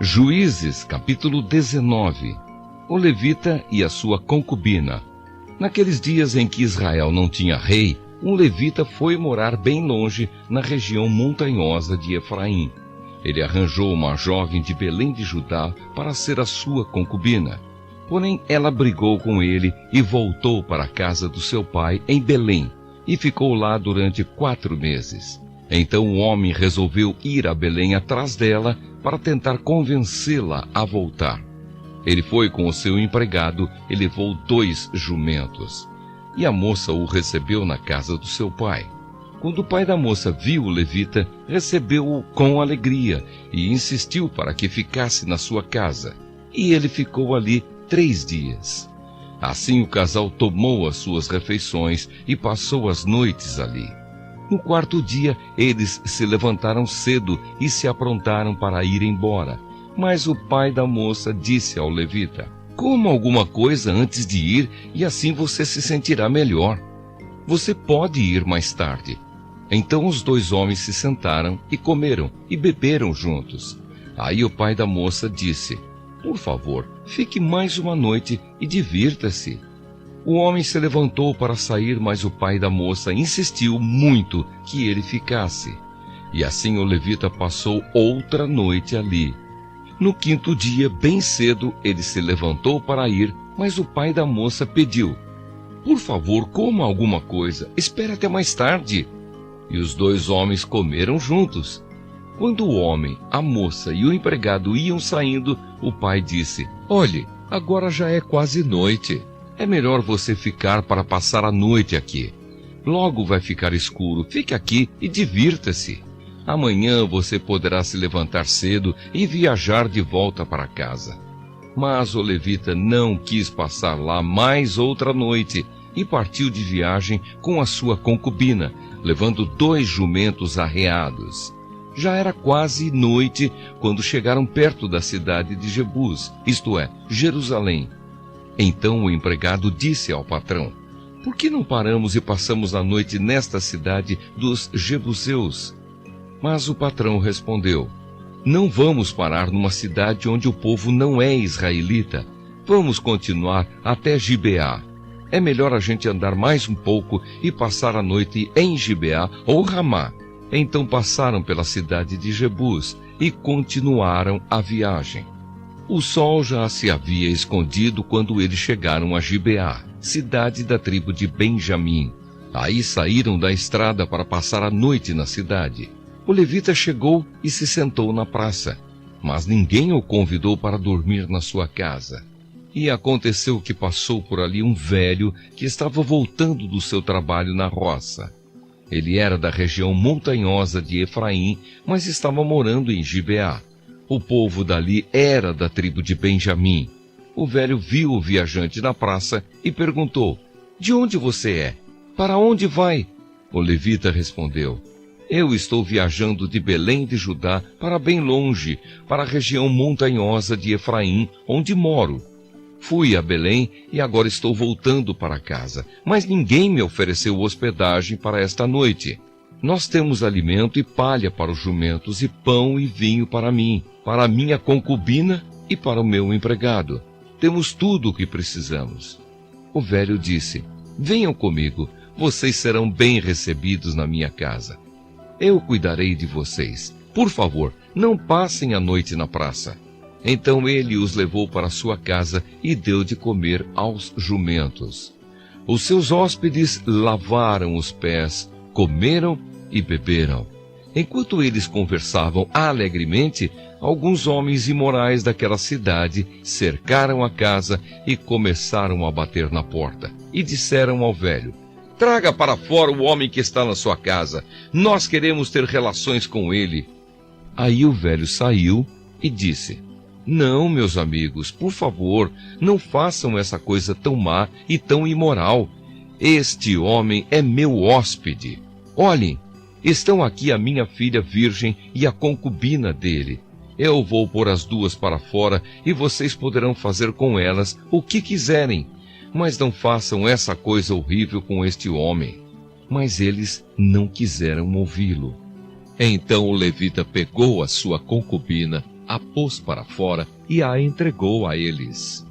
Juízes, capítulo 19. O levita e a sua concubina. Naqueles dias em que Israel não tinha rei, um levita foi morar bem longe, na região montanhosa de Efraim. Ele arranjou uma jovem de Belém de Judá para ser a sua concubina. Porém, ela brigou com ele e voltou para a casa do seu pai em Belém, e ficou lá durante 4 meses. Então o homem resolveu ir a Belém atrás dela para tentar convencê-la a voltar. Ele foi com o seu empregado e levou 2 jumentos. E a moça o recebeu na casa do seu pai. Quando o pai da moça viu o levita, recebeu-o com alegria e insistiu para que ficasse na sua casa. E ele ficou ali 3 dias. Assim o casal tomou as suas refeições e passou as noites ali. No 4º dia, eles se levantaram cedo e se aprontaram para ir embora. Mas o pai da moça disse ao levita: coma alguma coisa antes de ir e assim você se sentirá melhor. Você pode ir mais tarde. Então os 2 homens se sentaram e comeram e beberam juntos. Aí o pai da moça disse: por favor, fique mais uma noite e divirta-se. O homem se levantou para sair, mas o pai da moça insistiu muito que ele ficasse. E assim o levita passou outra noite ali. No 5º dia, bem cedo, ele se levantou para ir, mas o pai da moça pediu: por favor, coma alguma coisa, espere até mais tarde. E os 2 homens comeram juntos. Quando o homem, a moça e o empregado iam saindo, o pai disse: olhe, agora já é quase noite. É melhor você ficar para passar a noite aqui. Logo vai ficar escuro, fique aqui e divirta-se. Amanhã você poderá se levantar cedo e viajar de volta para casa. Mas o levita não quis passar lá mais outra noite e partiu de viagem com a sua concubina, levando 2 jumentos arreados. Já era quase noite quando chegaram perto da cidade de Jebus, isto é, Jerusalém. Então o empregado disse ao patrão: por que não paramos e passamos a noite nesta cidade dos Jebuseus? Mas o patrão respondeu: não vamos parar numa cidade onde o povo não é israelita. Vamos continuar até Gibeá. É melhor a gente andar mais um pouco e passar a noite em Gibeá ou Ramá. Então passaram pela cidade de Jebus e continuaram a viagem. O sol já se havia escondido quando eles chegaram a Gibeá, cidade da tribo de Benjamim. Aí saíram da estrada para passar a noite na cidade. O levita chegou e se sentou na praça, mas ninguém o convidou para dormir na sua casa. E aconteceu que passou por ali um velho que estava voltando do seu trabalho na roça. Ele era da região montanhosa de Efraim, mas estava morando em Gibeá. O povo dali era da tribo de Benjamim. O velho viu o viajante na praça e perguntou: de onde você é? Para onde vai? O levita respondeu: eu estou viajando de Belém de Judá para bem longe, para a região montanhosa de Efraim, onde moro. Fui a Belém e agora estou voltando para casa, mas ninguém me ofereceu hospedagem para esta noite. Nós temos alimento e palha para os jumentos e pão e vinho para mim, para a minha concubina e para o meu empregado. Temos tudo o que precisamos. O velho disse: venham comigo, vocês serão bem recebidos na minha casa. Eu cuidarei de vocês. Por favor, não passem a noite na praça. Então ele os levou para sua casa e deu de comer aos jumentos. Os seus hóspedes lavaram os pés, comeram e beberam. Enquanto eles conversavam alegremente, alguns homens imorais daquela cidade cercaram a casa e começaram a bater na porta. E disseram ao velho: traga para fora o homem que está na sua casa. Nós queremos ter relações com ele. Aí o velho saiu e disse: não, meus amigos, por favor, não façam essa coisa tão má e tão imoral. Este homem é meu hóspede. Olhem, estão aqui a minha filha virgem e a concubina dele. Eu vou pôr as 2 para fora e vocês poderão fazer com elas o que quiserem. Mas não façam essa coisa horrível com este homem. Mas eles não quiseram ouvi-lo. Então o levita pegou a sua concubina, a pôs para fora e a entregou a eles.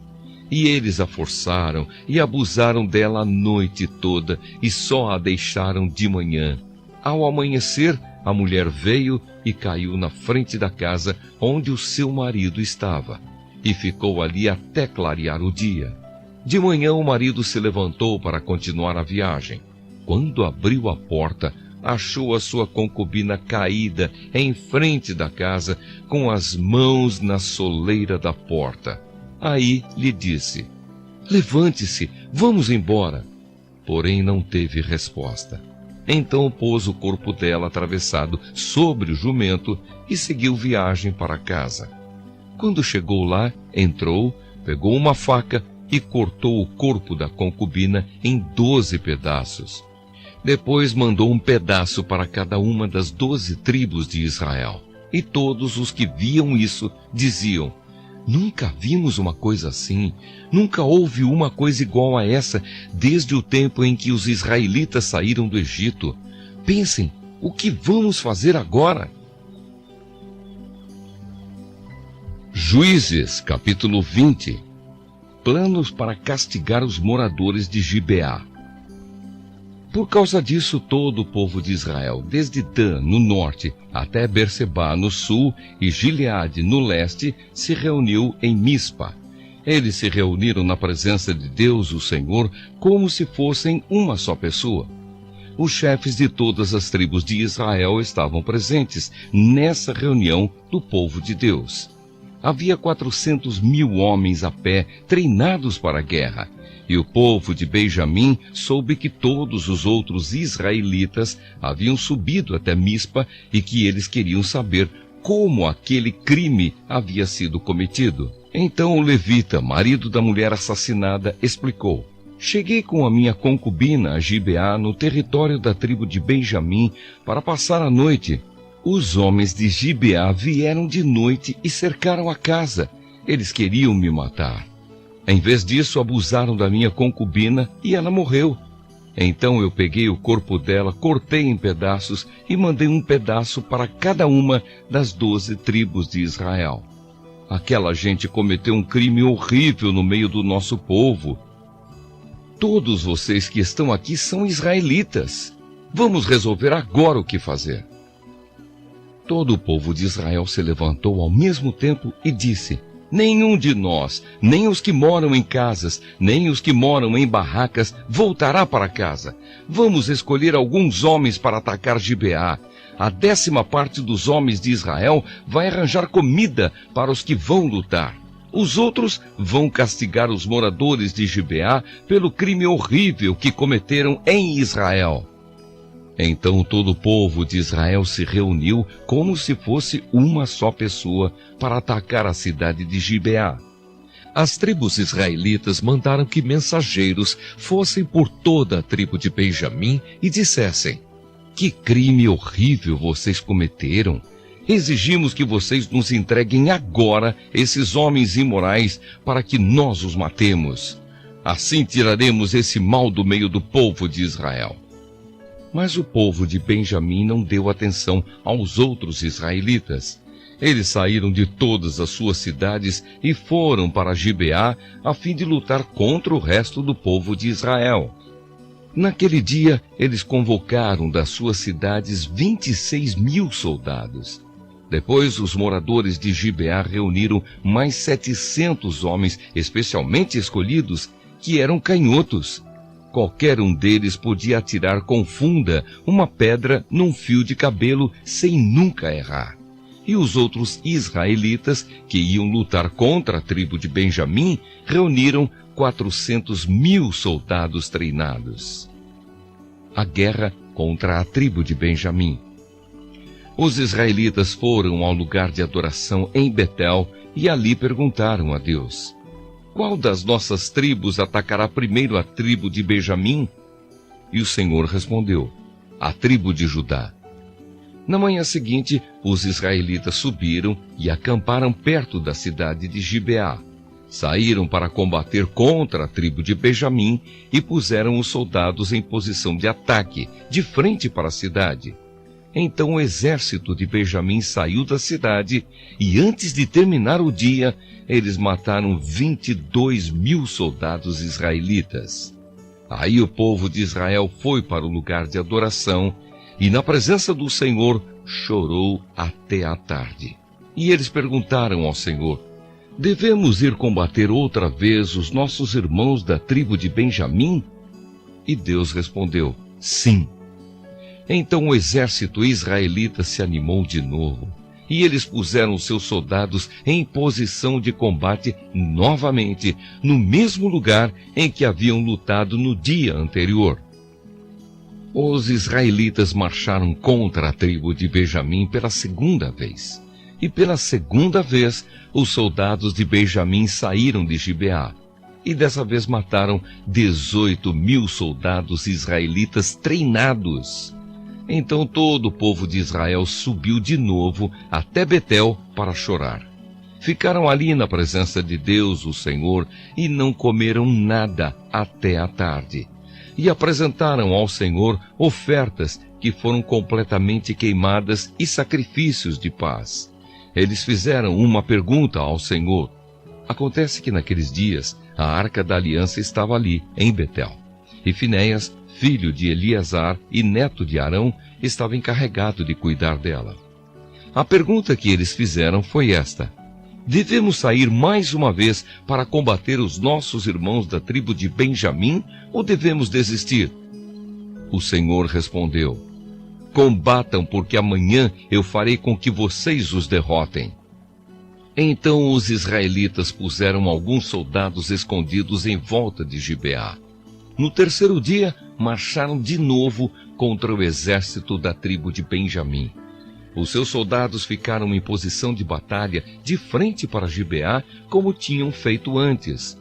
E eles a forçaram e abusaram dela a noite toda e só a deixaram de manhã. Ao amanhecer, a mulher veio e caiu na frente da casa onde o seu marido estava, e ficou ali até clarear o dia. De manhã o marido se levantou para continuar a viagem. Quando abriu a porta, achou a sua concubina caída em frente da casa, com as mãos na soleira da porta. Aí lhe disse: levante-se, vamos embora. Porém não teve resposta. Então pôs o corpo dela atravessado sobre o jumento e seguiu viagem para casa. Quando chegou lá, entrou, pegou uma faca e cortou o corpo da concubina em 12 pedaços. Depois mandou um pedaço para cada uma das 12 tribos de Israel. E todos os que viam isso diziam: nunca vimos uma coisa assim, nunca houve uma coisa igual a essa desde o tempo em que os israelitas saíram do Egito. Pensem, o que vamos fazer agora? Juízes, capítulo 20. Planos para castigar os moradores de Gibeá. Por causa disso, todo o povo de Israel, desde Dan, no norte, até Berseba, no sul, e Gileade, no leste, se reuniu em Mispa. Eles se reuniram na presença de Deus, o Senhor, como se fossem uma só pessoa. Os chefes de todas as tribos de Israel estavam presentes nessa reunião do povo de Deus. Havia 400.000 homens a pé, treinados para a guerra. E o povo de Benjamim soube que todos os outros israelitas haviam subido até Mispa e que eles queriam saber como aquele crime havia sido cometido. Então o levita, marido da mulher assassinada, explicou: cheguei com a minha concubina a Gibeá, no território da tribo de Benjamim, para passar a noite. Os homens de Gibeá vieram de noite e cercaram a casa. Eles queriam me matar. Em vez disso, abusaram da minha concubina e ela morreu. Então eu peguei o corpo dela, cortei em pedaços e mandei um pedaço para cada uma das 12 tribos de Israel. Aquela gente cometeu um crime horrível no meio do nosso povo. Todos vocês que estão aqui são israelitas. Vamos resolver agora o que fazer. Todo o povo de Israel se levantou ao mesmo tempo e disse: nenhum de nós, nem os que moram em casas, nem os que moram em barracas, voltará para casa. Vamos escolher alguns homens para atacar Gibeá. A 10ª parte dos homens de Israel vai arranjar comida para os que vão lutar. Os outros vão castigar os moradores de Gibeá pelo crime horrível que cometeram em Israel. Então todo o povo de Israel se reuniu como se fosse uma só pessoa para atacar a cidade de Gibeá. As tribos israelitas mandaram que mensageiros fossem por toda a tribo de Benjamim e dissessem: que crime horrível vocês cometeram! Exigimos que vocês nos entreguem agora esses homens imorais para que nós os matemos. Assim tiraremos esse mal do meio do povo de Israel. Mas o povo de Benjamim não deu atenção aos outros israelitas. Eles saíram de todas as suas cidades e foram para Gibeá a fim de lutar contra o resto do povo de Israel. Naquele dia, eles convocaram das suas cidades 26.000 soldados. Depois, os moradores de Gibeá reuniram mais 700 homens especialmente escolhidos, que eram canhotos. Qualquer um deles podia atirar com funda uma pedra num fio de cabelo sem nunca errar. E os outros israelitas que iam lutar contra a tribo de Benjamim reuniram 400.000 soldados treinados. A guerra contra a tribo de Benjamim. Os israelitas foram ao lugar de adoração em Betel e ali perguntaram a Deus: qual das nossas tribos atacará primeiro a tribo de Benjamim? E o Senhor respondeu: a tribo de Judá. Na manhã seguinte, os israelitas subiram e acamparam perto da cidade de Gibeá. Saíram para combater contra a tribo de Benjamim e puseram os soldados em posição de ataque, de frente para a cidade. Então o exército de Benjamim saiu da cidade, e antes de terminar o dia, eles mataram 22.000 soldados israelitas. Aí o povo de Israel foi para o lugar de adoração, e na presença do Senhor chorou até a tarde. E eles perguntaram ao Senhor: devemos ir combater outra vez os nossos irmãos da tribo de Benjamim? E Deus respondeu: sim. Então o exército israelita se animou de novo, e eles puseram seus soldados em posição de combate novamente, no mesmo lugar em que haviam lutado no dia anterior. Os israelitas marcharam contra a tribo de Benjamim pela segunda vez. E pela segunda vez, os soldados de Benjamim saíram de Gibeá. E dessa vez mataram 18.000 soldados israelitas treinados. Então todo o povo de Israel subiu de novo até Betel para chorar. Ficaram ali na presença de Deus, o Senhor, e não comeram nada até a tarde. E apresentaram ao Senhor ofertas que foram completamente queimadas e sacrifícios de paz. Eles fizeram uma pergunta ao Senhor. Acontece que naqueles dias a Arca da Aliança estava ali, em Betel. E Finéias, filho de Eleazar e neto de Arão, estava encarregado de cuidar dela. A pergunta que eles fizeram foi esta: devemos sair mais uma vez para combater os nossos irmãos da tribo de Benjamim ou devemos desistir? O Senhor respondeu: combatam, porque amanhã eu farei com que vocês os derrotem. Então os israelitas puseram alguns soldados escondidos em volta de Gibeá. No terceiro dia, marcharam de novo contra o exército da tribo de Benjamim. Os seus soldados ficaram em posição de batalha de frente para Gibeá, como tinham feito antes.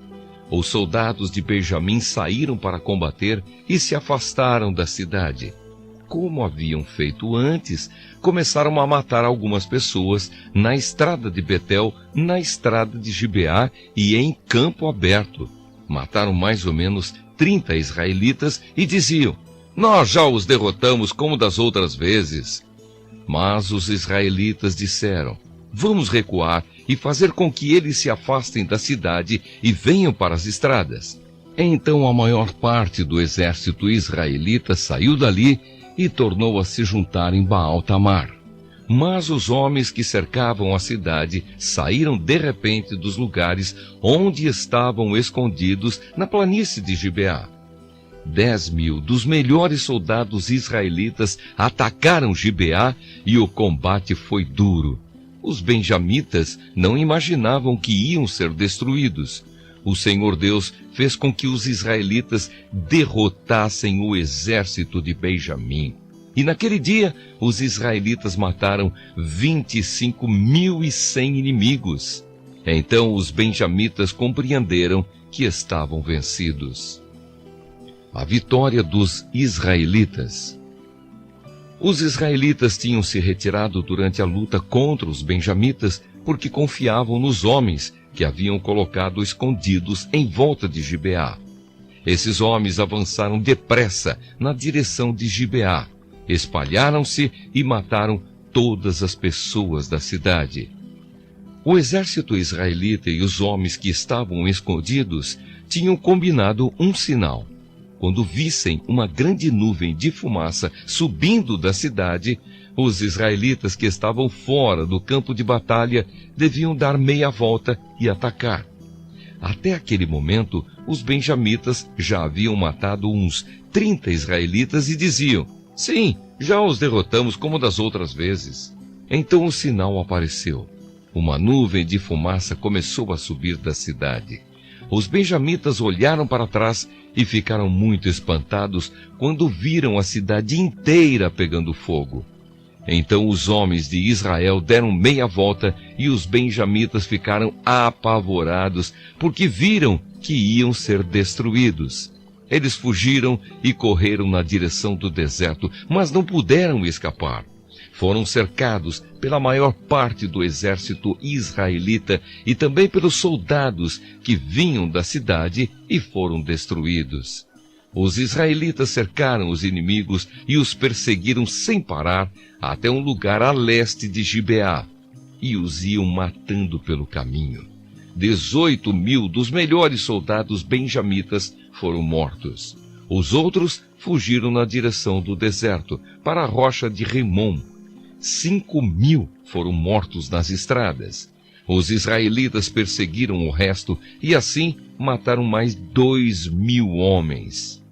Os soldados de Benjamim saíram para combater e se afastaram da cidade. Como haviam feito antes, começaram a matar algumas pessoas na estrada de Betel, na estrada de Gibeá e em campo aberto. Mataram mais ou menos 30 israelitas e diziam: nós já os derrotamos como das outras vezes. Mas os israelitas disseram: vamos recuar e fazer com que eles se afastem da cidade e venham para as estradas. Então a maior parte do exército israelita saiu dali e tornou a se juntar em Baal-Tamar. Mas os homens que cercavam a cidade saíram de repente dos lugares onde estavam escondidos na planície de Gibeá. 10.000 dos melhores soldados israelitas atacaram Gibeá e o combate foi duro. Os benjamitas não imaginavam que iam ser destruídos. O Senhor Deus fez com que os israelitas derrotassem o exército de Benjamim. E naquele dia, os israelitas mataram 25.100 inimigos. Então os benjamitas compreenderam que estavam vencidos. A vitória dos israelitas. Os israelitas tinham se retirado durante a luta contra os benjamitas porque confiavam nos homens que haviam colocado escondidos em volta de Gibeá. Esses homens avançaram depressa na direção de Gibeá, espalharam-se e mataram todas as pessoas da cidade. O exército israelita e os homens que estavam escondidos tinham combinado um sinal. Quando vissem uma grande nuvem de fumaça subindo da cidade, os israelitas que estavam fora do campo de batalha deviam dar meia volta e atacar. Até aquele momento, os benjamitas já haviam matado uns 30 israelitas e diziam: sim, já os derrotamos como das outras vezes. Então o sinal apareceu. Uma nuvem de fumaça começou a subir da cidade. Os benjamitas olharam para trás e ficaram muito espantados quando viram a cidade inteira pegando fogo. Então os homens de Israel deram meia volta e os benjamitas ficaram apavorados porque viram que iam ser destruídos. Eles fugiram e correram na direção do deserto, mas não puderam escapar. Foram cercados pela maior parte do exército israelita e também pelos soldados que vinham da cidade e foram destruídos. Os israelitas cercaram os inimigos e os perseguiram sem parar até um lugar a leste de Gibeá, e os iam matando pelo caminho. 18.000 dos melhores soldados benjamitas foram mortos. Os outros fugiram na direção do deserto, para a rocha de Rimom. 5.000 foram mortos nas estradas. Os israelitas perseguiram o resto e assim mataram mais 2.000 homens.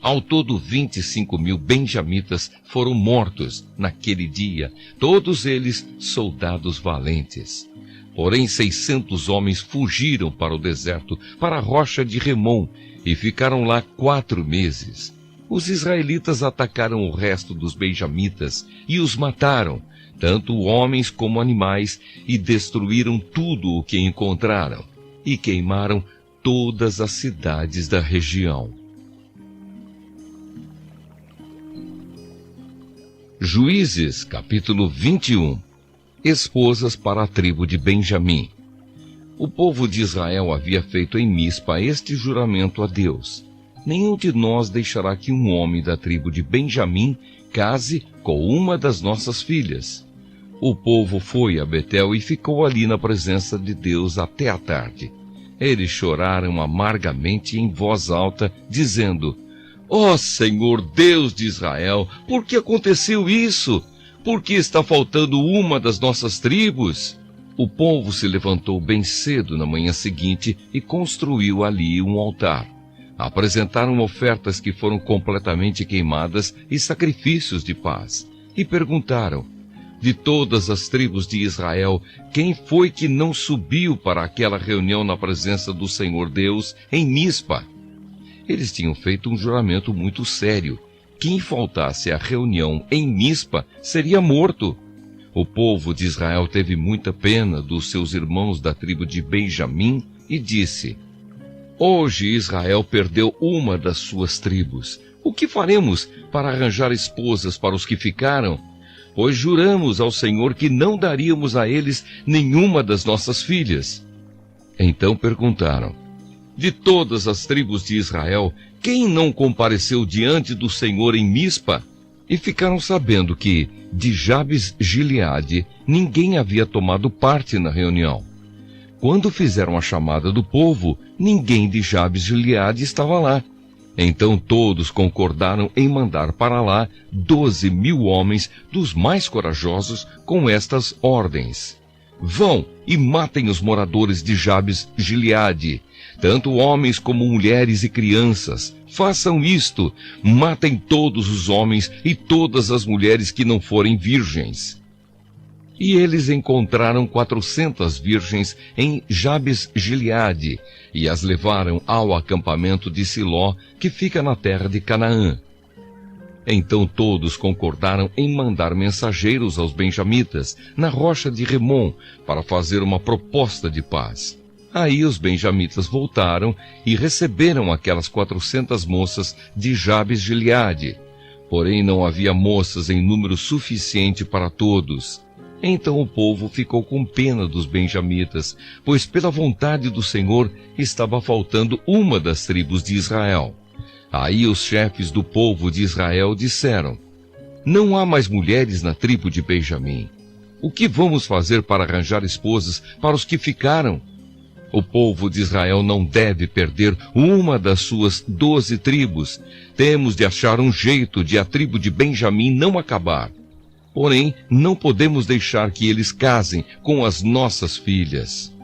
Ao todo, 25.000 benjamitas foram mortos naquele dia, todos eles soldados valentes. Porém, 600 homens fugiram para o deserto, para a rocha de Rimom, e ficaram lá 4 meses. Os israelitas atacaram o resto dos benjamitas e os mataram, tanto homens como animais, e destruíram tudo o que encontraram, e queimaram todas as cidades da região. Juízes, capítulo 21. Esposas para a tribo de Benjamim. O povo de Israel havia feito em Mispa este juramento a Deus: nenhum de nós deixará que um homem da tribo de Benjamim case com uma das nossas filhas. O povo foi a Betel e ficou ali na presença de Deus até a tarde. Eles choraram amargamente em voz alta, dizendo: Ó Senhor Deus de Israel, por que aconteceu isso? Por que está faltando uma das nossas tribos? O povo se levantou bem cedo na manhã seguinte e construiu ali um altar. Apresentaram ofertas que foram completamente queimadas e sacrifícios de paz. E perguntaram: de todas as tribos de Israel, quem foi que não subiu para aquela reunião na presença do Senhor Deus em Mispa? Eles tinham feito um juramento muito sério. Quem faltasse à reunião em Mispa seria morto. O povo de Israel teve muita pena dos seus irmãos da tribo de Benjamim e disse: hoje Israel perdeu uma das suas tribos. O que faremos para arranjar esposas para os que ficaram? Pois juramos ao Senhor que não daríamos a eles nenhuma das nossas filhas. Então perguntaram: de todas as tribos de Israel, quem não compareceu diante do Senhor em Mispa? E ficaram sabendo que, de Jabes-Gileade, ninguém havia tomado parte na reunião. Quando fizeram a chamada do povo, ninguém de Jabes-Gileade estava lá. Então todos concordaram em mandar para lá 12.000 homens dos mais corajosos com estas ordens: vão e matem os moradores de Jabes-Gileade, tanto homens como mulheres e crianças. Façam isto, matem todos os homens e todas as mulheres que não forem virgens. E eles encontraram 400 virgens em Jabes-Gileade, e as levaram ao acampamento de Siló, que fica na terra de Canaã. Então todos concordaram em mandar mensageiros aos benjamitas, na rocha de Rimom, para fazer uma proposta de paz. Aí os benjamitas voltaram e receberam aquelas 400 moças de Jabes-Gileade. Porém não havia moças em número suficiente para todos. Então o povo ficou com pena dos benjamitas, pois pela vontade do Senhor estava faltando uma das tribos de Israel. Aí os chefes do povo de Israel disseram: não há mais mulheres na tribo de Benjamim. O que vamos fazer para arranjar esposas para os que ficaram? O povo de Israel não deve perder uma das suas 12 tribos. Temos de achar um jeito de a tribo de Benjamim não acabar. Porém, não podemos deixar que eles casem com as nossas filhas.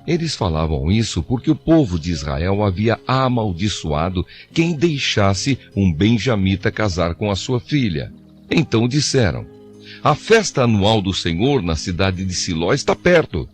Eles falavam isso porque o povo de Israel havia amaldiçoado quem deixasse um benjamita casar com a sua filha. Então disseram: a festa anual do Senhor na cidade de Siló está perto.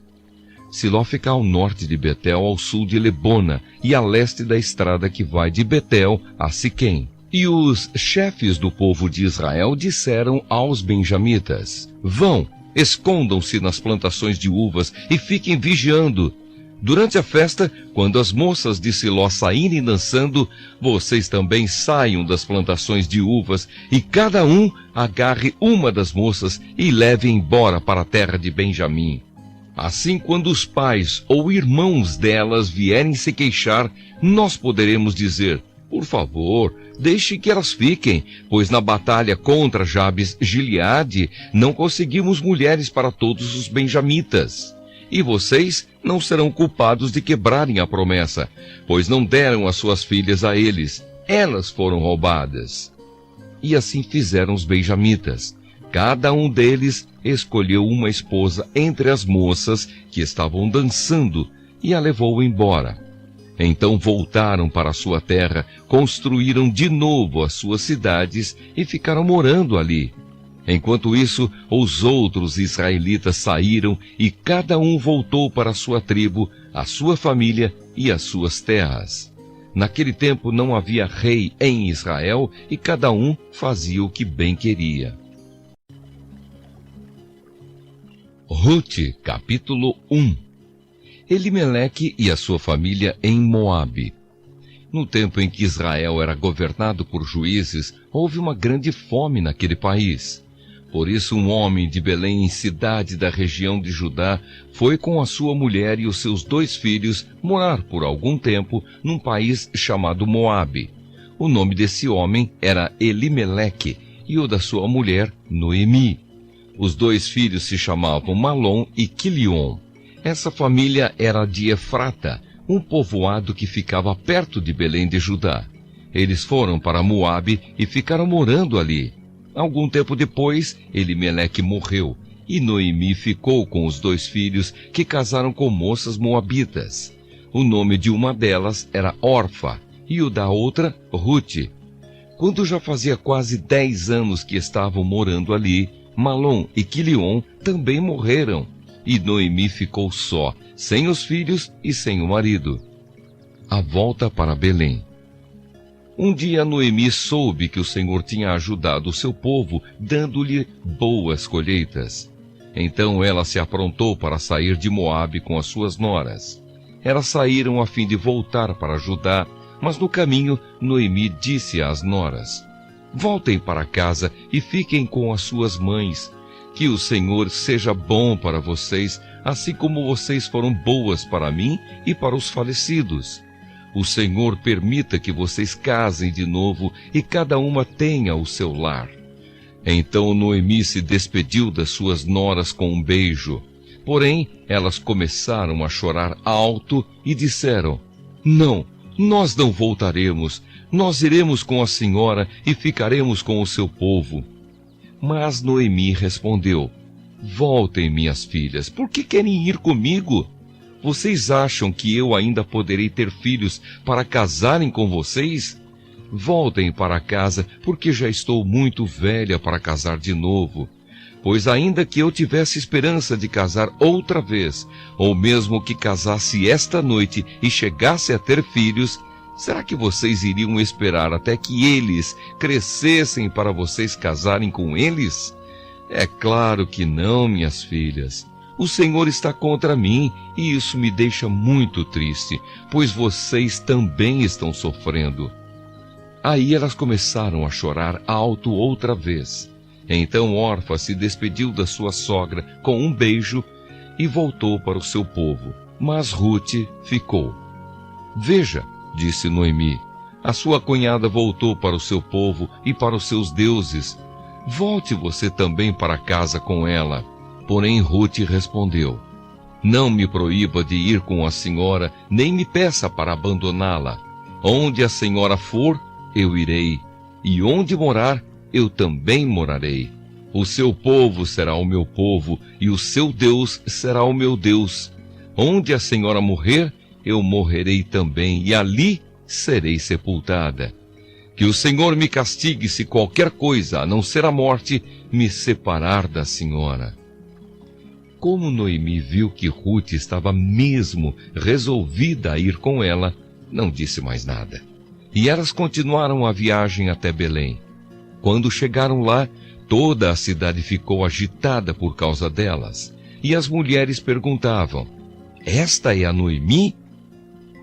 Siló fica ao norte de Betel, ao sul de Lebona, e a leste da estrada que vai de Betel a Siquém. E os chefes do povo de Israel disseram aos benjamitas: vão, escondam-se nas plantações de uvas e fiquem vigiando. Durante a festa, quando as moças de Siló saírem dançando, vocês também saiam das plantações de uvas e cada um agarre uma das moças e leve embora para a terra de Benjamim. Assim, quando os pais ou irmãos delas vierem se queixar, nós poderemos dizer: Por favor, deixe que elas fiquem, pois na batalha contra Jabes-Gileade não conseguimos mulheres para todos os benjamitas. E vocês não serão culpados de quebrarem a promessa, pois não deram as suas filhas a eles, elas foram roubadas. E assim fizeram os benjamitas. Cada um deles escolheu uma esposa entre as moças que estavam dançando e a levou embora. Então voltaram para a sua terra, construíram de novo as suas cidades e ficaram morando ali. Enquanto isso, os outros israelitas saíram e cada um voltou para a sua tribo, a sua família e as suas terras. Naquele tempo não havia rei em Israel e cada um fazia o que bem queria. Rute, capítulo 1. Elimeleque e a sua família em Moabe. No tempo em que Israel era governado por juízes, houve uma grande fome naquele país. Por isso um homem de Belém, cidade da região de Judá, foi com a sua mulher e os seus 2 filhos morar por algum tempo num país chamado Moabe. O nome desse homem era Elimeleque e o da sua mulher, Noemi. Os 2 filhos se chamavam Malom e Quilion. Essa família era de Efrata, um povoado que ficava perto de Belém de Judá. Eles foram para Moabe e ficaram morando ali. Algum tempo depois, Elimeleque morreu, e Noemi ficou com os 2 filhos que casaram com moças moabitas. O nome de uma delas era Orfa, e o da outra, Rute. Quando já fazia quase 10 anos que estavam morando ali, Malom e Quilion também morreram, e Noemi ficou só, sem os filhos e sem o marido. A volta para Belém. Um dia Noemi soube que o Senhor tinha ajudado o seu povo, dando-lhe boas colheitas. Então ela se aprontou para sair de Moabe com as suas noras. Elas saíram a fim de voltar para Judá, mas no caminho Noemi disse às noras: voltem para casa e fiquem com as suas mães. Que o Senhor seja bom para vocês, assim como vocês foram boas para mim e para os falecidos. O Senhor permita que vocês casem de novo e cada uma tenha o seu lar. Então Noemi se despediu das suas noras com um beijo. Porém, elas começaram a chorar alto e disseram: não, nós não voltaremos. Nós iremos com a senhora e ficaremos com o seu povo. Mas Noemi respondeu: voltem, minhas filhas, por que querem ir comigo? Vocês acham que eu ainda poderei ter filhos para casarem com vocês? Voltem para casa, porque já estou muito velha para casar de novo. Pois ainda que eu tivesse esperança de casar outra vez, ou mesmo que casasse esta noite e chegasse a ter filhos, será que vocês iriam esperar até que eles crescessem para vocês casarem com eles? É claro que não, minhas filhas. O Senhor está contra mim e isso me deixa muito triste, pois vocês também estão sofrendo. Aí elas começaram a chorar alto outra vez. Então Orfa se despediu da sua sogra com um beijo e voltou para o seu povo. Mas Rute ficou. Veja, disse Noemi, a sua cunhada voltou para o seu povo e para os seus deuses. Volte você também para casa com ela. Porém Rute respondeu: não me proíba de ir com a senhora, nem me peça para abandoná-la. Onde a senhora for, eu irei, e onde morar, eu também morarei. O seu povo será o meu povo, e o seu Deus será o meu Deus. Onde a senhora morrer, eu morrerei também, e ali serei sepultada. Que o Senhor me castigue se qualquer coisa, a não ser a morte, me separar da senhora. Como Noemi viu que Rute estava mesmo resolvida a ir com ela, não disse mais nada. E elas continuaram a viagem até Belém. Quando chegaram lá, toda a cidade ficou agitada por causa delas. E as mulheres perguntavam: esta é a Noemi?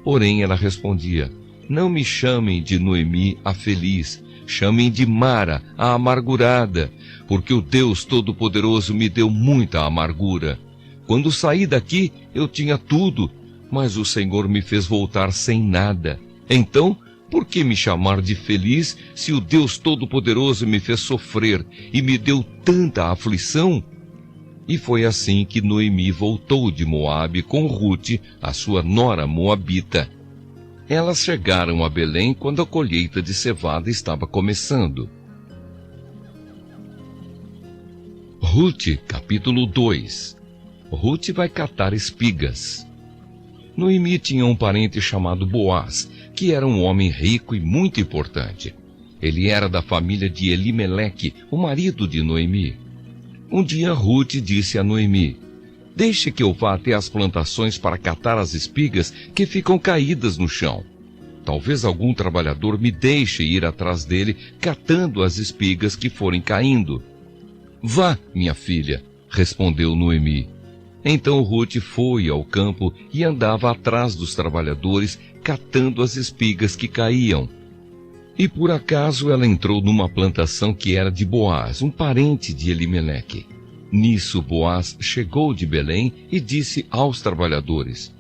Porém ela respondia: não me chamem de Noemi a feliz, chamem de Mara a amargurada, porque o Deus Todo-Poderoso me deu muita amargura. Quando saí daqui, eu tinha tudo, mas o Senhor me fez voltar sem nada. Então, Por que me chamar de feliz se o Deus Todo-Poderoso me fez sofrer e me deu tanta aflição? E foi assim que Noemi voltou de Moabe com Rute, a sua nora moabita. Elas chegaram a Belém quando a colheita de cevada estava começando. Rute, capítulo 2. Rute vai catar espigas. Noemi tinha um parente chamado Boaz, que era um homem rico e muito importante. Ele era da família de Elimeleque, o marido de Noemi. Um dia Rute disse a Noemi: "Deixe que eu vá até as plantações para catar as espigas que ficam caídas no chão. Talvez algum trabalhador me deixe ir atrás dele catando as espigas que forem caindo." "Vá, minha filha", respondeu Noemi. Então Rute foi ao campo e andava atrás dos trabalhadores, catando as espigas que caíam. E por acaso ela entrou numa plantação que era de Boaz, um parente de Elimeleque. Nisso Boaz chegou de Belém e disse aos trabalhadores: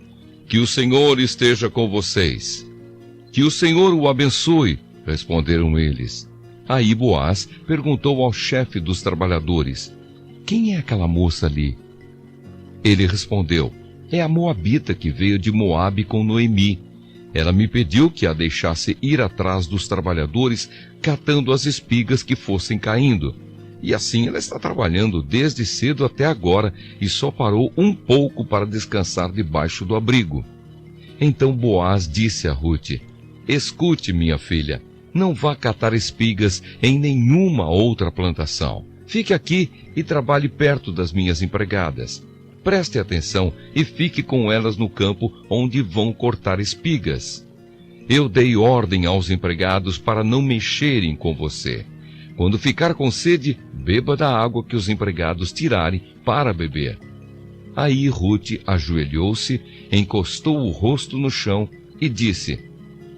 "Que o Senhor esteja com vocês." "Que o Senhor o abençoe", responderam eles. Aí Boaz perguntou ao chefe dos trabalhadores: "Quem é aquela moça ali?" Ele respondeu: "É a moabita que veio de Moabe com Noemi. Ela me pediu que a deixasse ir atrás dos trabalhadores, catando as espigas que fossem caindo. E assim ela está trabalhando desde cedo até agora e só parou um pouco para descansar debaixo do abrigo." Então Boaz disse a Rute: "Escute, minha filha, não vá catar espigas em nenhuma outra plantação. Fique aqui e trabalhe perto das minhas empregadas. Preste atenção e fique com elas no campo onde vão cortar espigas. Eu dei ordem aos empregados para não mexerem com você. Quando ficar com sede, beba da água que os empregados tirarem para beber." Aí Rute ajoelhou-se, encostou o rosto no chão e disse: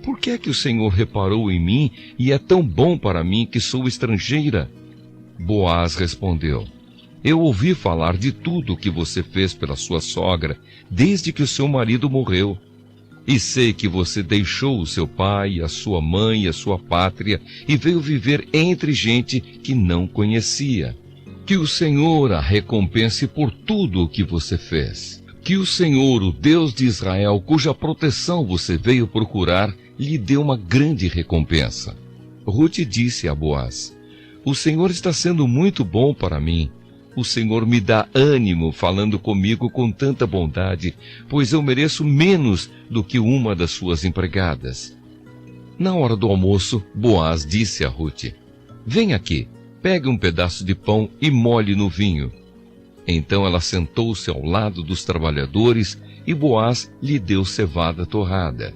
"Por que é que o Senhor reparou em mim e é tão bom para mim que sou estrangeira?" Boaz respondeu: "Eu ouvi falar de tudo o que você fez pela sua sogra, desde que o seu marido morreu. E sei que você deixou o seu pai, a sua mãe e a sua pátria e veio viver entre gente que não conhecia. Que o Senhor a recompense por tudo o que você fez. Que o Senhor, o Deus de Israel, cuja proteção você veio procurar, lhe dê uma grande recompensa." Rute disse a Boaz: "O Senhor está sendo muito bom para mim. O Senhor me dá ânimo falando comigo com tanta bondade, pois eu mereço menos do que uma das suas empregadas." Na hora do almoço, Boaz disse a Rute: "Vem aqui, pegue um pedaço de pão e molhe no vinho." Então ela sentou-se ao lado dos trabalhadores e Boaz lhe deu cevada torrada.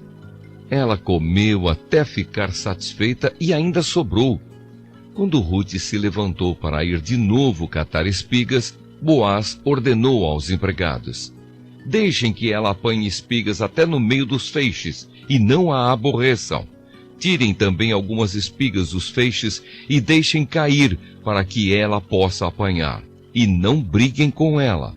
Ela comeu até ficar satisfeita e ainda sobrou. Quando Rute se levantou para ir de novo catar espigas, Boaz ordenou aos empregados: "Deixem que ela apanhe espigas até no meio dos feixes, e não a aborreçam. Tirem também algumas espigas dos feixes e deixem cair para que ela possa apanhar, e não briguem com ela."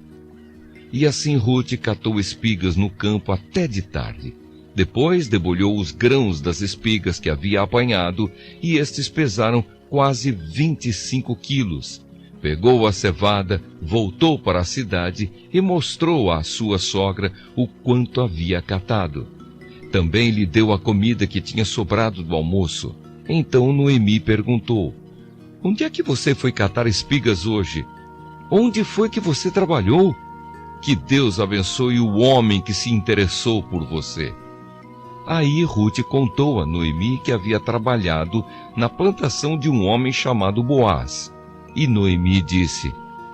E assim Rute catou espigas no campo até de tarde. Depois debulhou os grãos das espigas que havia apanhado, e estes pesaram quase 25 quilos. Pegou a cevada, voltou para a cidade e mostrou à sua sogra o quanto havia catado. Também lhe deu a comida que tinha sobrado do almoço. Então Noemi perguntou: "Onde é que você foi catar espigas hoje? Onde foi que você trabalhou? Que Deus abençoe o homem que se interessou por você." Aí Rute contou a Noemi que havia trabalhado na plantação de um homem chamado Boaz. E Noemi disse: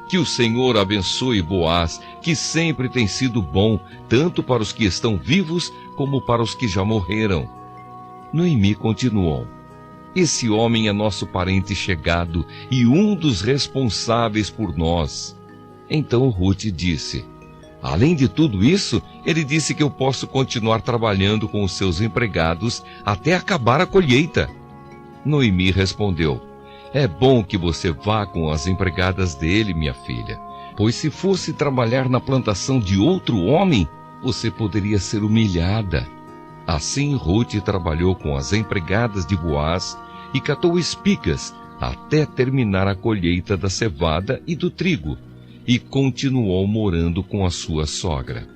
"Que o Senhor abençoe Boaz, que sempre tem sido bom, tanto para os que estão vivos como para os que já morreram." Noemi continuou: "Esse homem é nosso parente chegado e um dos responsáveis por nós." Então Rute disse: "Além de tudo isso, ele disse que eu posso continuar trabalhando com os seus empregados até acabar a colheita." Noemi respondeu: "É bom que você vá com as empregadas dele, minha filha, pois se fosse trabalhar na plantação de outro homem, você poderia ser humilhada." Assim Rute trabalhou com as empregadas de Boaz e catou espigas até terminar a colheita da cevada e do trigo, e continuou morando com a sua sogra.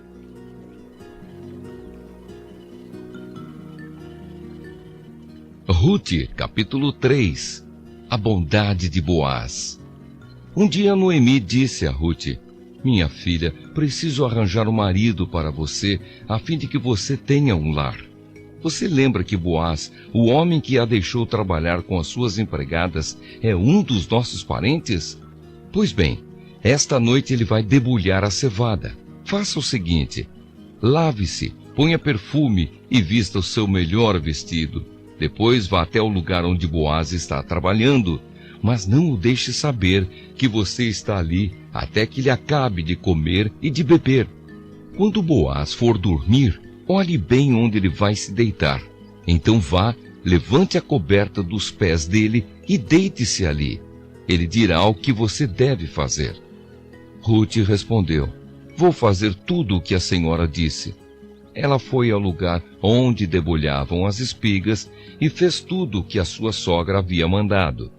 Rute, capítulo 3. A bondade de Boaz. Um dia Noemi disse a Rute: minha filha, preciso arranjar um marido para você, a fim de que você tenha um lar. Você lembra que Boaz, o homem que a deixou trabalhar com as suas empregadas, é um dos nossos parentes? Pois bem, esta noite ele vai debulhar a cevada. Faça o seguinte: lave-se, ponha perfume e vista o seu melhor vestido. Depois vá até o lugar onde Boaz está trabalhando, mas não o deixe saber que você está ali até que ele acabe de comer e de beber. Quando Boaz for dormir, olhe bem onde ele vai se deitar. Então vá, levante a coberta dos pés dele e deite-se ali. Ele dirá o que você deve fazer. Rute respondeu: vou fazer tudo o que a senhora disse. Ela foi ao lugar onde debulhavam as espigas e fez tudo o que a sua sogra havia mandado.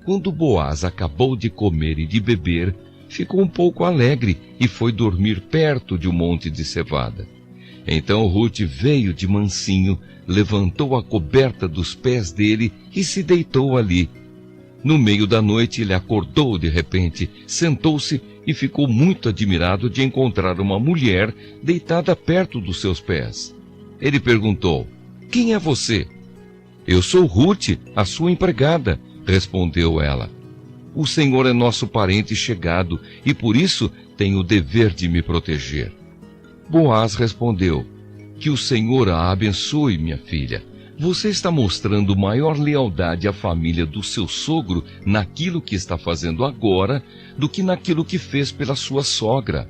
Quando Boaz acabou de comer e de beber, ficou um pouco alegre e foi dormir perto de um monte de cevada. Então Rute veio de mansinho, levantou a coberta dos pés dele e se deitou ali. No meio da noite ele acordou de repente, sentou-se e ficou muito admirado de encontrar uma mulher deitada perto dos seus pés. Ele perguntou: quem é você? Eu sou Rute, a sua empregada, respondeu ela. O Senhor é nosso parente chegado e por isso tem o dever de me proteger. Boaz respondeu: que o Senhor a abençoe, minha filha. Você está mostrando maior lealdade à família do seu sogro naquilo que está fazendo agora do que naquilo que fez pela sua sogra.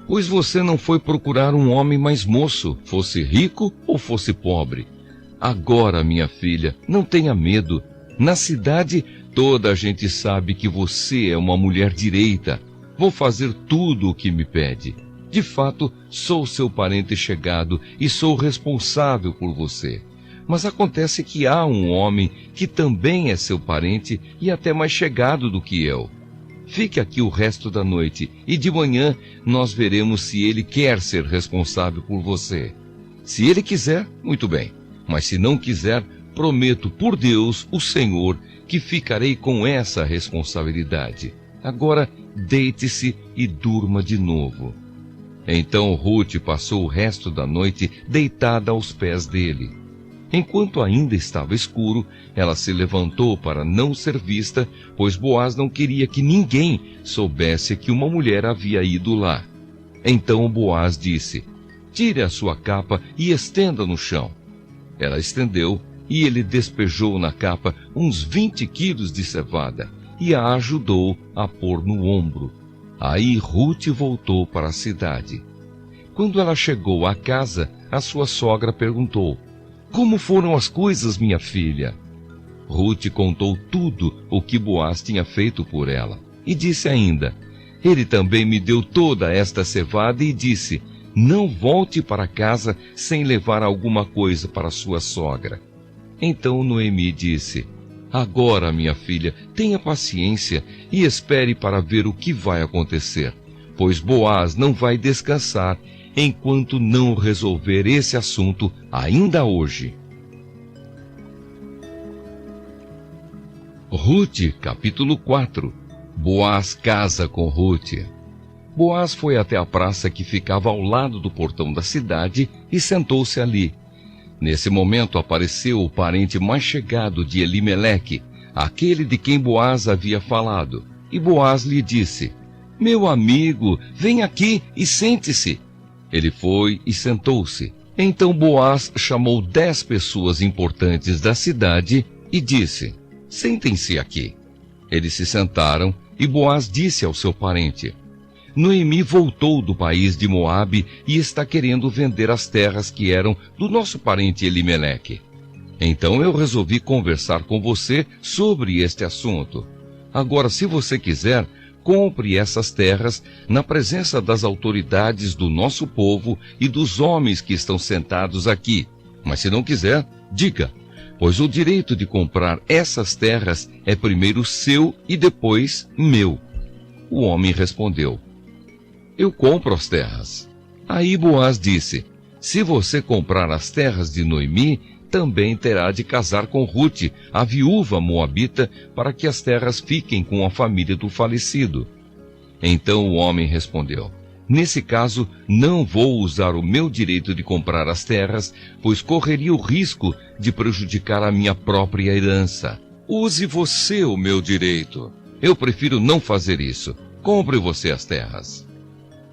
Pois você não foi procurar um homem mais moço, fosse rico ou fosse pobre. Agora, minha filha, não tenha medo. Na cidade, toda a gente sabe que você é uma mulher direita. Vou fazer tudo o que me pede. De fato, sou seu parente chegado e sou responsável por você. Mas acontece que há um homem que também é seu parente e até mais chegado do que eu. Fique aqui o resto da noite e de manhã nós veremos se ele quer ser responsável por você. Se ele quiser, muito bem. Mas se não quiser, prometo por Deus, o Senhor, que ficarei com essa responsabilidade. Agora deite-se e durma de novo. Então Rute passou o resto da noite deitada aos pés dele. Enquanto ainda estava escuro, ela se levantou para não ser vista, pois Boaz não queria que ninguém soubesse que uma mulher havia ido lá. Então Boaz disse: tire a sua capa e estenda no chão. Ela estendeu e ele despejou na capa uns 20 quilos de cevada e a ajudou a pôr no ombro. Aí Rute voltou para a cidade. Quando ela chegou à casa, a sua sogra perguntou: como foram as coisas, minha filha? Rute contou tudo o que Boaz tinha feito por ela. E disse ainda: ele também me deu toda esta cevada e disse: não volte para casa sem levar alguma coisa para sua sogra. Então Noemi disse: agora, minha filha, tenha paciência e espere para ver o que vai acontecer, pois Boaz não vai descansar enquanto não resolver esse assunto ainda hoje. Rute, capítulo 4. Boaz casa com Rute. Boaz foi até a praça que ficava ao lado do portão da cidade e sentou-se ali. Nesse momento apareceu o parente mais chegado de Elimeleque, aquele de quem Boaz havia falado. E Boaz lhe disse: meu amigo, vem aqui e sente-se. Ele foi e sentou-se. Então Boaz chamou 10 pessoas importantes da cidade e disse: sentem-se aqui. Eles se sentaram e Boaz disse ao seu parente: Noemi voltou do país de Moabe e está querendo vender as terras que eram do nosso parente Elimeleque. Então eu resolvi conversar com você sobre este assunto. Agora, se você quiser, compre essas terras na presença das autoridades do nosso povo e dos homens que estão sentados aqui. Mas se não quiser, diga, pois o direito de comprar essas terras é primeiro seu e depois meu. O homem respondeu: eu compro as terras. Aí Boaz disse: se você comprar as terras de Noemi, também terá de casar com Rute, a viúva moabita, para que as terras fiquem com a família do falecido. Então o homem respondeu: nesse caso, não vou usar o meu direito de comprar as terras, pois correria o risco de prejudicar a minha própria herança. Use você o meu direito. Eu prefiro não fazer isso. Compre você as terras.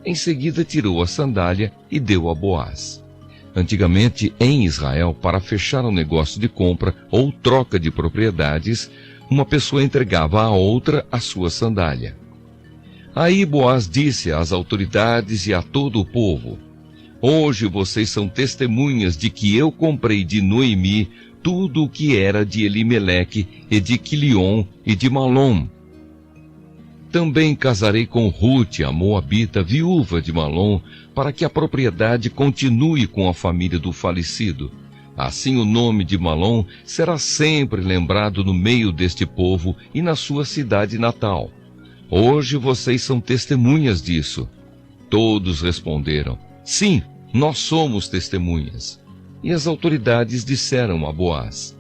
Em seguida tirou a sandália e deu a Boaz. Antigamente, em Israel, para fechar um negócio de compra ou troca de propriedades, uma pessoa entregava à outra a sua sandália. Aí Boaz disse às autoridades e a todo o povo: hoje vocês são testemunhas de que eu comprei de Noemi tudo o que era de Elimeleque e de Quilion e de Malom. Também casarei com Rute, a moabita, viúva de Malom, para que a propriedade continue com a família do falecido. Assim o nome de Malom será sempre lembrado no meio deste povo e na sua cidade natal. Hoje vocês são testemunhas disso. Todos responderam: sim, nós somos testemunhas. E as autoridades disseram a Boaz: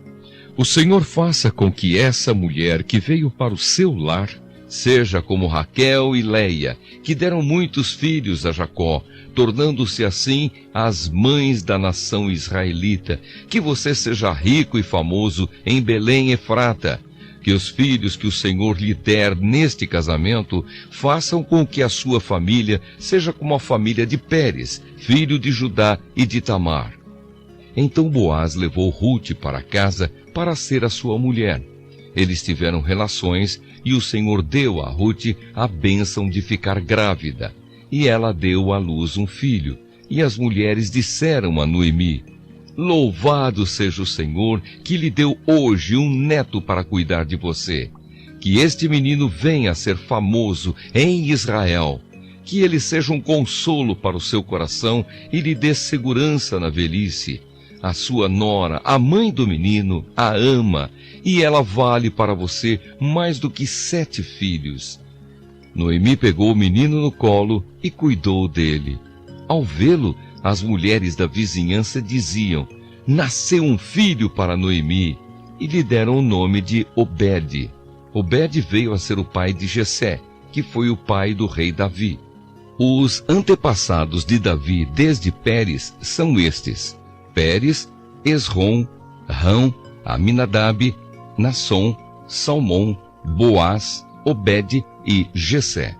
o Senhor faça com que essa mulher que veio para o seu lar seja como Raquel e Leia, que deram muitos filhos a Jacó, tornando-se assim as mães da nação israelita. Que você seja rico e famoso em Belém Efrata. Que os filhos que o Senhor lhe der neste casamento façam com que a sua família seja como a família de Pérez, filho de Judá e de Tamar. Então Boaz levou Rute para casa para ser a sua mulher. Eles tiveram relações e o Senhor deu a Rute a bênção de ficar grávida. E ela deu à luz um filho. E as mulheres disseram a Noemi: louvado seja o Senhor que lhe deu hoje um neto para cuidar de você. Que este menino venha a ser famoso em Israel. Que ele seja um consolo para o seu coração e lhe dê segurança na velhice. A sua nora, a mãe do menino, a ama, e ela vale para você mais do que 7 filhos. Noemi pegou o menino no colo e cuidou dele. Ao vê-lo, as mulheres da vizinhança diziam: nasceu um filho para Noemi, e lhe deram o nome de Obed. Obed veio a ser o pai de Jessé, que foi o pai do rei Davi. Os antepassados de Davi desde Pérez são estes: Pérez, Esrom, Rão, Aminadab, Nasson, Salmom, Boaz, Obed e Jessé.